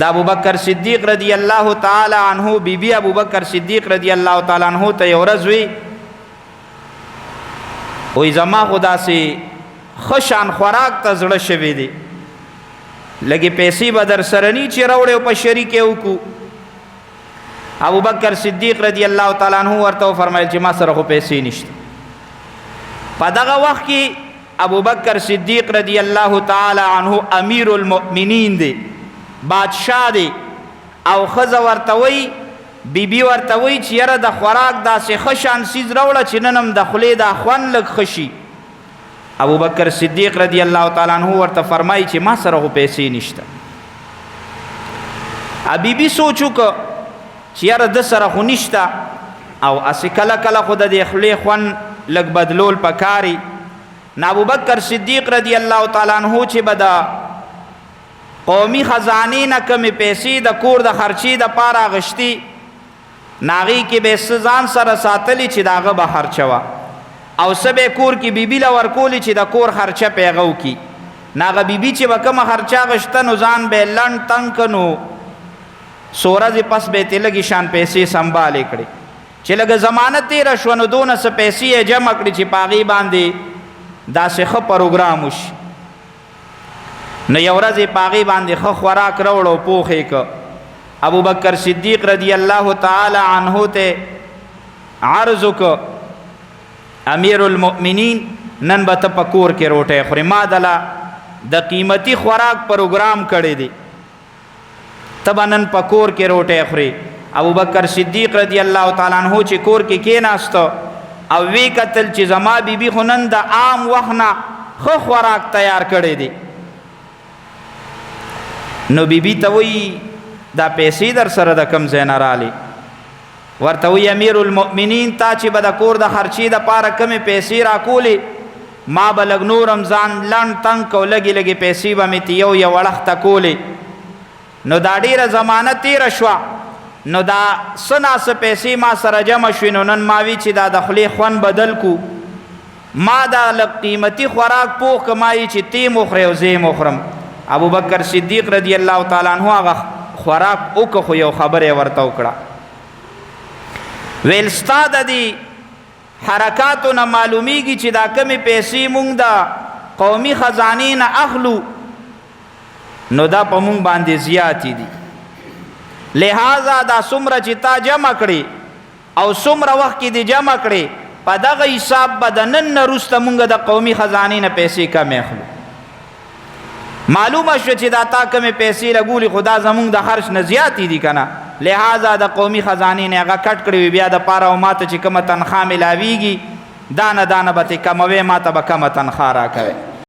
دا ابو بکر صدیق رضی الله تعالی عنہ بی ابو بکر صدیق رضی الله تعالی عنہ ته یو ورځ وی زما خدا سي خشان خوراک ته زړه شوی دی لګي پیسې به در سره نی چې راوړې په شریک وکړو. ابو بکر صدیق رضی الله تعالی عنہ ورته فرمایل چې ما سره خو پیسې نشته. په دغه وخت کې ابو بکر صدیق رضی الله تعالی عنہ امیر المؤمنین دی، بادشاہ دی، او خزه ورته وی بیبي ورته وی چې یاره د خوراک داسې خشان سیز راوړه چې نن هم د خولې دا خوند لږ خشي. ابو بکر صدیق رضی الله تعالی عنہ ورته فرمایي چې ما سره خو پیسې نشته. بیبي سوچ وکړه چې یاره د سره خو نشته او اسې کله کله خو د دې خولې خوند لږ بدلول پکاري. نو ابو بکر صدیق رضی الله تعالی عنہ چې به د قومي خزانې نه کمې پیسې د کور د خرچې دپاره اخیستي ناغي کې به ځان سره ساتلی چې د هغه به خرچه وه او څه به کور کې بیبي له ورکولي چې د کور خرچه پې هغه وکړي. نو هغه بیبي چې به کومه خرچه اخیسته نو ځان به یې لنډ تنګ که نو څو ورځې پس به یې ترې لږې شان پیسې سنبالې کړې چې لږه زمانه تېره شوه نو دونه څه پیسې یې جمع کړي چې په هغې باندې داسې ښه پروګرام وشي. نو یو ورځ یې په هغې باندې ښه خوراک راوړ او پوخ یې که. ابو بکر صدیق رضی الله تعالی عنہ ته عرض وکړه امیر المؤمنین نن به ته په کور کې روټۍ خورې، ما دله د قیمتي خوراک پروګرام کړی دی، ته به نن په کور کې روټۍ خورې. ابو بکر صدیق رضی الله تعالی عنہ چې کور کې کېناسته او وی کتل چې زما بیبي خو نن د عام وخت نه ښه خوراک تیار کړی دی. نو بیبي ته وایي دا پیسې در سره د کم ځای نه رالې؟ ورته وایي امیر المؤمنین تا چې به د کور د خرچې دپاره کمې پیسې راکولې ما به لږ نور هم ځان لنډ تنګ کو، لږې لږې پیسې به مې یو یو اړخته کولې. نو دا ډېره زمانه تېره شوه نو دا څه ناڅه پیسې ما سره جمع شوې نو نن ما وی چې دا د خولې خوند بدل کو، ما دا لږ قیمتي خوراک پوخ که ما یې چې تی م وخورې او زه یې م وخورم. ابو بکر صدیق رضی الله تعالی عنہ هغه خوراک وکړه خو یو خبره یې ورته وکړه، ویل ستا د دې حرکاتو نه معلومیږي چې دا کمې پیسې مونږ د قومي خزانې نه اخلو نو دا په مونږ باندې زیاتې دي، لہذا دا څومره چې تا جمع کړې او څومره وخت کې دې جمع کړې په دغه حساب به د نن نه وروسته مونږ د قومي خزانې نه پیسې کمې اخلو. معلومه شوه چې دا تا کمې پیسې لګولي خو دا زمونږ د خرچ نه زیاتې دي که نه، لہذا د قومي خزانې نه هغه کټ کړې وي، بیا دپاره او ما ته چې کومه تنخوا میلاویږي دانه دانه به ترې کموې، ما ته به کمه تنخوا راکوې.